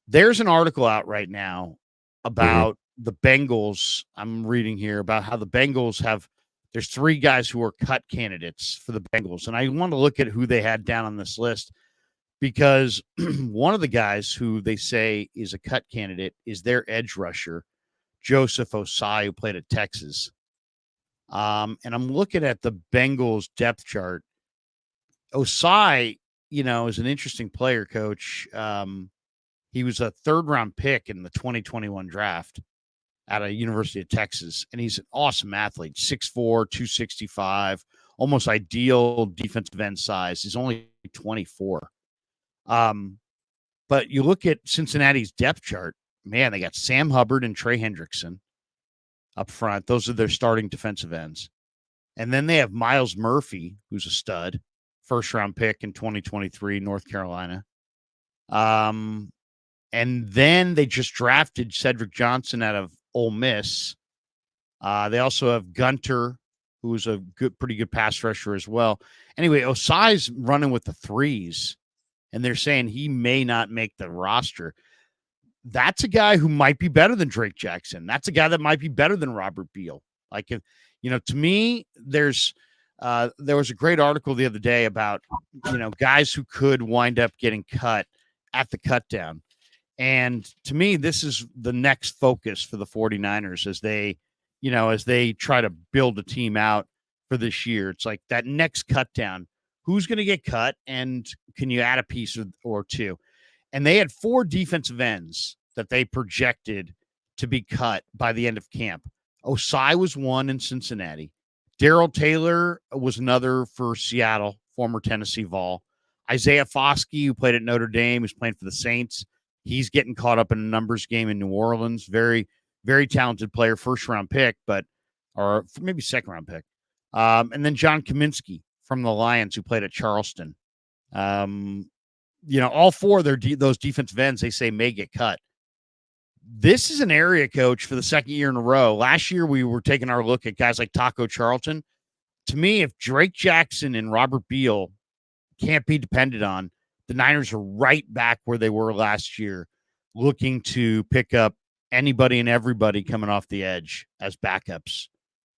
There's an article out right now Hmm. about the Bengals. I'm reading here about how the Bengals have. There's three guys who are cut candidates for the Bengals, and I want to look at who they had down on this list because one of the guys who they say is a cut candidate is their edge rusher, Joseph Osai, who played at Texas. And I'm looking at the Bengals depth chart. Osai, is an interesting player, coach. He was a third round pick in the 2021 draft out of University of Texas, and he's an awesome athlete, 6'4", 265, almost ideal defensive end size. He's only 24. Um, but you look at Cincinnati's depth chart, man, they got Sam Hubbard and Trey Hendrickson up front. Those are their starting defensive ends. And then they have Miles Murphy, who's a stud, first round pick in 2023, North Carolina. And then they just drafted Cedric Johnson out of Ole Miss. They also have Gunter, who's a pretty good pass rusher as well. Anyway, Osai's running with the threes, and they're saying he may not make the roster. That's a guy who might be better than Drake Jackson. That's a guy that might be better than Robert Beal. Like, if, to me, there was a great article the other day about, guys who could wind up getting cut at the cut down. And to me, this is the next focus for the 49ers as they try to build a team out for this year. It's like that next cut down. Who's going to get cut, and can you add a piece or two? And they had 4 defensive ends that they projected to be cut by the end of camp. Osai was one in Cincinnati. Darrell Taylor was another for Seattle, former Tennessee Vol. Isaiah Foskey, who played at Notre Dame, who's playing for the Saints. He's getting caught up in a numbers game in New Orleans. Very, very talented player, first round pick, or maybe second round pick. And then John Kaminsky from the Lions, who played at Charleston. All 4 of those defensive ends, they say may get cut. This is an area, coach, for the second year in a row. Last year, we were taking our look at guys like Taco Charlton. To me, if Drake Jackson and Robert Beal can't be depended on, the Niners are right back where they were last year, looking to pick up anybody and everybody coming off the edge as backups.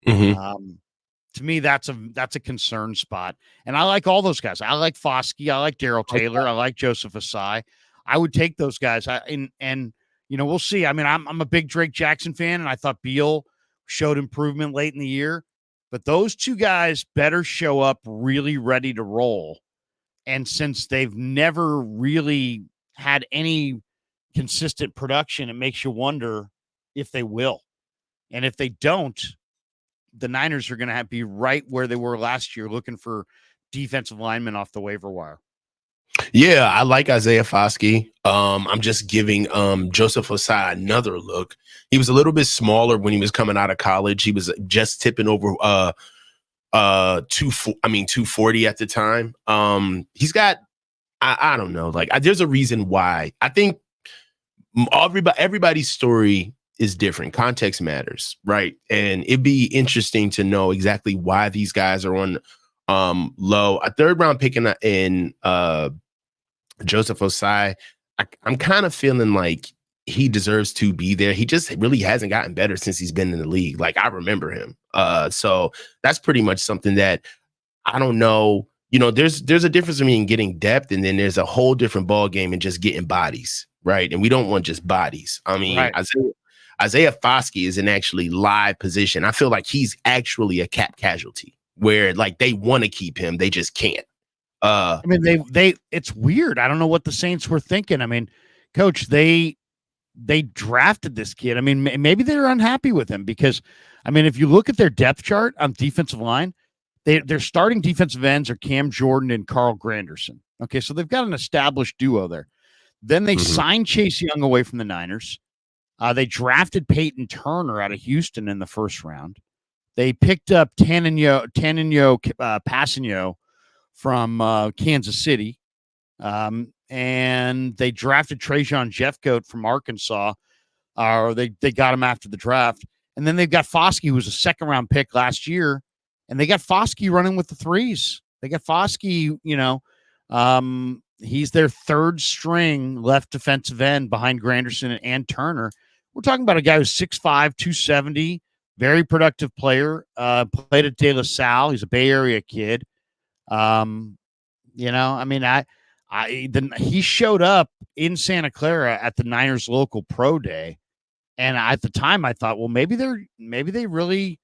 Hmm. To me, that's a concern spot. And I like all those guys. I like Foskey. I like Darrell Taylor. I like Joseph Asai. I would take those guys. We'll see. I mean, I'm a big Drake Jackson fan, and I thought Beal showed improvement late in the year. But those two guys better show up really ready to roll. And since they've never really had any consistent production, it makes you wonder if they will. And if they don't, the Niners are going to be right where they were last year, looking for defensive linemen off the waiver wire. Yeah, I like Isaiah Foskey. I'm just giving Joseph Osai another look. He was a little bit smaller when he was coming out of college. He was just tipping over 240 at the time. He's got I don't know, like there's a reason why. I think everybody's story is different. Context matters, right? And it'd be interesting to know exactly why these guys are on low. A third round pick in Joseph Osai, I'm kind of feeling like he deserves to be there. He just really hasn't gotten better since he's been in the league. Like, I remember him. So that's pretty much something that I don't know. There's a difference between getting depth and then there's a whole different ball game and just getting bodies, right? And we don't want just bodies. I mean, Right. Isaiah Foskey is an actually live position. I feel like he's actually a cap casualty where like they want to keep him, they just can't. I mean, they it's weird. I don't know what the Saints were thinking. I mean, coach, they drafted this kid. I mean, maybe they're unhappy with him because, I mean, if you look at their depth chart on defensive line, their starting defensive ends are Cam Jordan and Carl Granderson. Okay, so they've got an established duo there. Then they signed Chase Young away from the Niners. They drafted Peyton Turner out of Houston in the first round. They picked up Tanino Passanio from Kansas City. And they drafted Trajan Jeffcoat from Arkansas. Or they got him after the draft. And then they've got Foskey, who was a second-round pick last year. And they got Foskey running with the threes. They got Foskey, He's their third string left defensive end behind Granderson and Turner. We're talking about a guy who's 6'5", 270, very productive player. Played at De La Salle. He's a Bay Area kid. I mean, he showed up in Santa Clara at the Niners local pro day, and at the time I thought, well, maybe they really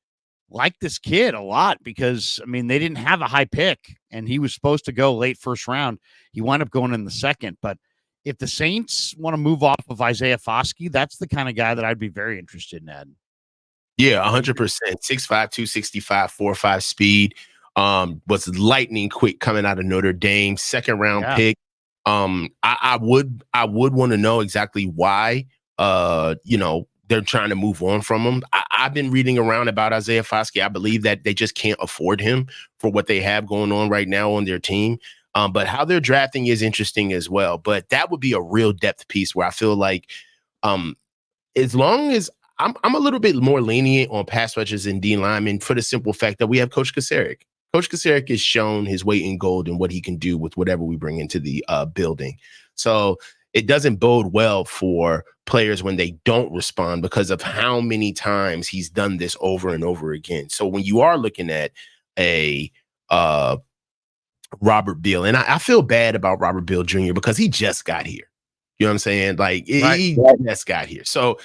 like this kid a lot because I mean they didn't have a high pick, and he was supposed to go late first round. He wound up going in the second, but if the Saints want to move off of Isaiah Foskey, that's the kind of guy that I'd be very interested in adding. Yeah, 100%. 6'5", 265, 4.5 speed. Was lightning quick coming out of Notre Dame. Second round pick. I would want to know exactly why they're trying to move on from him. I've been reading around about Isaiah Foskey. I believe that they just can't afford him for what they have going on right now on their team. But how they're drafting is interesting as well. But that would be a real depth piece where I feel like as long as I'm a little bit more lenient on pass rushers and D linemen for the simple fact that we have Coach Kasarik. Coach Kasarik has shown his weight in gold and what he can do with whatever we bring into the building. So it doesn't bode well for players when they don't respond because of how many times he's done this over and over again. So when you are looking at a Robert Beal, and I feel bad about Robert Beal Jr. because he just got here. You know what I'm saying? Like he just got here. So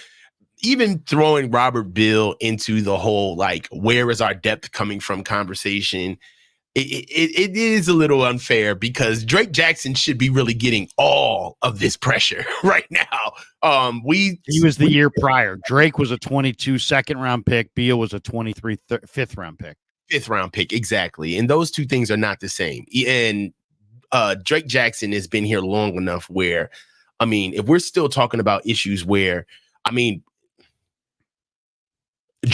even throwing Robert Beal into the whole, like, where is our depth coming from conversation, it is a little unfair because Drake Jackson should be really getting all of this pressure right now. He was the year prior. Drake was a 22 second round pick. Beal was a 23 fifth round pick. Fifth round pick, exactly. And those two things are not the same. And Drake Jackson has been here long enough where, I mean, if we're still talking about issues where, I mean,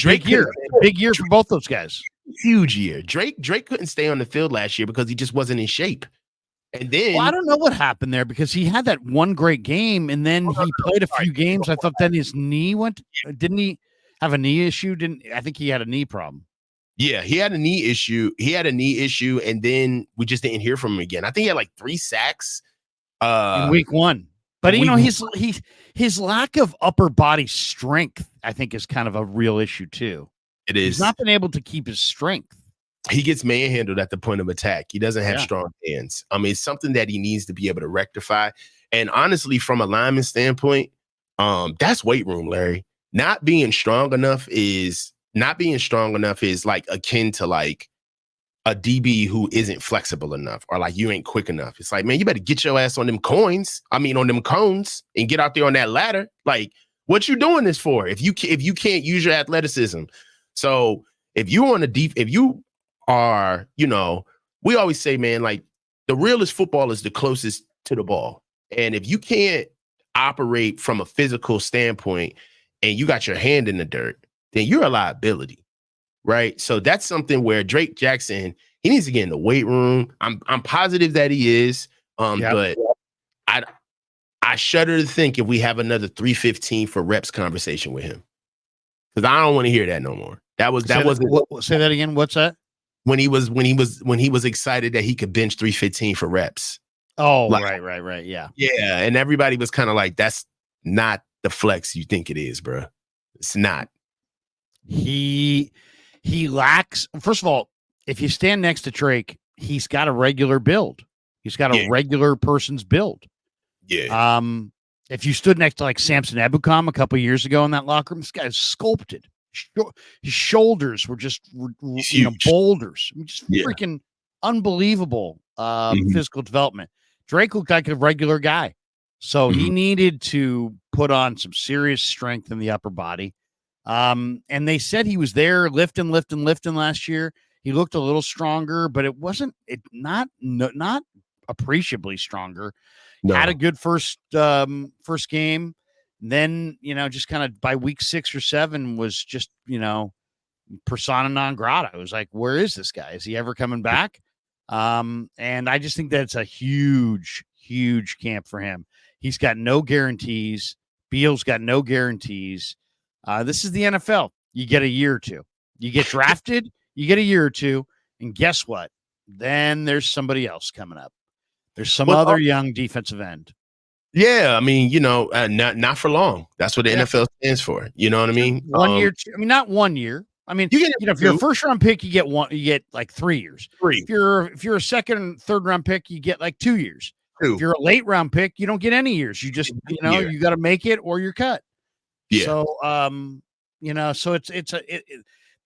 big year for both those guys. Huge year. Drake couldn't stay on the field last year because he just wasn't in shape. And then I don't know what happened there because he had that one great game and then he played a few games. I thought then his knee didn't he have a knee issue? I think he had a knee problem. Yeah, he had a knee issue. And then we just didn't hear from him again. I think he had like 3 sacks in week 1. But his lack of upper body strength, I think, is kind of a real issue too. It is. He's not been able to keep his strength. He gets manhandled at the point of attack. He doesn't have strong hands. I mean, it's something that he needs to be able to rectify. And honestly, from a lineman standpoint, that's weight room, Larry. Not being strong enough is like akin to like a DB who isn't flexible enough or like you ain't quick enough. It's like, man, you better get your ass on them cones and get out there on that ladder. Like, what you doing this for? If you can't use your athleticism. So if you are, we always say, man, like the realest football is the closest to the ball. And if you can't operate from a physical standpoint and you got your hand in the dirt, then you're a liability. Right. So that's something where Drake Jackson, he needs to get in the weight room. I'm positive that he is. But I shudder to think if we have another 315 for reps conversation with him. Because I don't want to hear that no more. Say that again. What's that? When he was excited that he could bench 315 for reps. Oh, right. Yeah. Yeah. And everybody was kind of like, that's not the flex you think it is, bro. It's not. He lacks, first of all, if you stand next to Drake, he's got a regular build. He's got a regular person's build. Yeah. If you stood next to like Samson Ebukam a couple years ago in that locker room, this guy's sculpted. His shoulders were just boulders. I mean, just freaking unbelievable physical development. Drake looked like a regular guy. So he needed to put on some serious strength in the upper body. And they said he was there lifting last year. He looked a little stronger, but it wasn't not appreciably stronger. No. Had a good first game. Then, just kind of by week 6 or 7 was just, persona non grata. It was like, where is this guy? Is he ever coming back? And I just think that's a huge, huge camp for him. He's got no guarantees. Beal's got no guarantees. This is the NFL. You get a year or two. You get drafted, you get a year or two, and guess what? Then there's somebody else coming up. There's some Well, other young defensive end. yeah, I mean, not for long. That's what the NFL stands for. You know what I mean? 1 year. I mean, not 1 year. I mean, You get if you're a first round pick, you get one. You get like 3 years. 3, If you're a second and third round pick, you get like 2 years. 2. If you're a late round pick, you don't get any years. You just Year. you got to make it or you're cut. Yeah. So so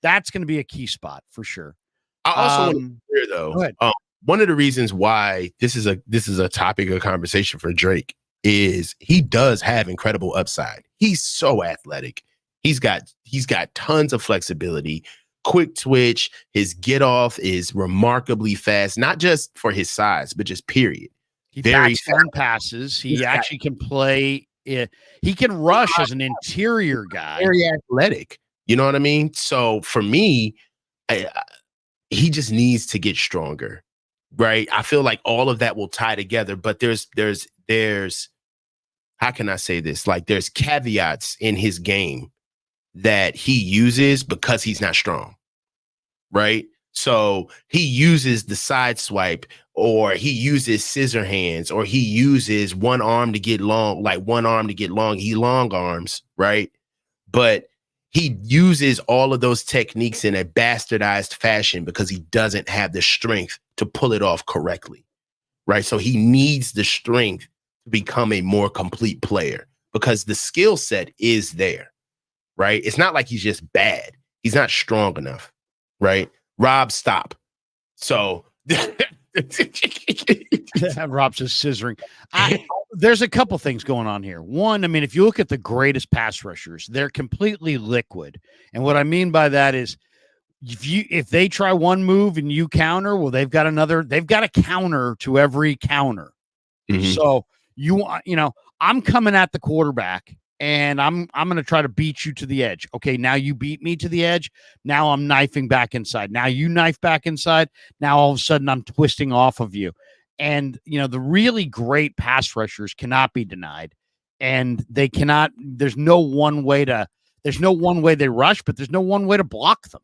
that's going to be a key spot for sure. I also want to be clear though. One of the reasons why this is a topic of conversation for Drake is he does have incredible upside. He's so athletic. He's got tons of flexibility, quick twitch. His get off is remarkably fast, not just for his size, but just period. He backs down passes. He actually can play. He can rush as an interior guy. Very athletic. You know what I mean? So for me, he just needs to get stronger, right? I feel like all of that will tie together, but there's how can I say this? Like there's caveats in his game that he uses because he's not strong, right? So he uses the side swipe, or he uses scissor hands, or he uses one arm to get long, he long arms, right? But he uses all of those techniques in a bastardized fashion because he doesn't have the strength to pull it off correctly, right? So he needs the strength to become a more complete player because the skill set is there, right? It's not like he's just bad. He's not strong enough, right? Rob, stop. So Rob's just scissoring. There's a couple things going on here. One, I mean, if you look at the greatest pass rushers, they're completely liquid. And what I mean by that is if they try one move and you counter, well, they've got a counter to every counter. Mm-hmm. So I'm coming at the quarterback and I'm going to try to beat you to the edge. Okay, now you beat me to the edge. Now I'm knifing back inside. Now you knife back inside. Now all of a sudden I'm twisting off of you. And, the really great pass rushers cannot be denied. And they cannot, there's no one way they rush, but there's no one way to block them.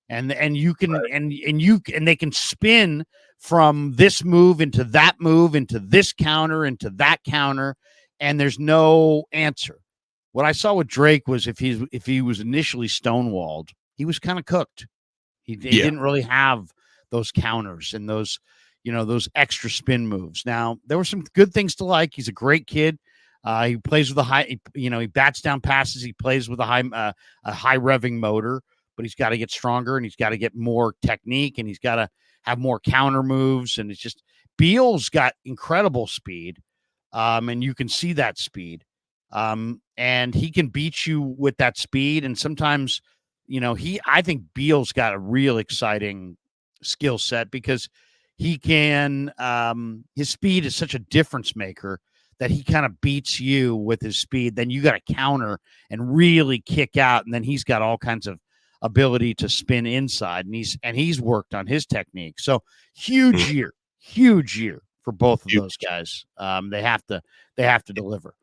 And you can, right. and they can spin from this move into that move, into this counter, into that counter. And there's no answer. What I saw with Drake was if he was initially stonewalled, he was kind of cooked. He didn't really have those counters and those extra spin moves. Now, there were some good things to like. He's a great kid. He plays with a high, he bats down passes. He plays with a high revving motor, but he's got to get stronger and he's got to get more technique and he's got to have more counter moves. And it's just Beal's got incredible speed. And you can see that speed. And he can beat you with that speed. And sometimes, I think Beal's got a real exciting skill set because he can, his speed is such a difference maker that he kind of beats you with his speed. Then you got to counter and really kick out. And then he's got all kinds of ability to spin inside and he's worked on his technique. So huge year for both of those guys. They have to deliver.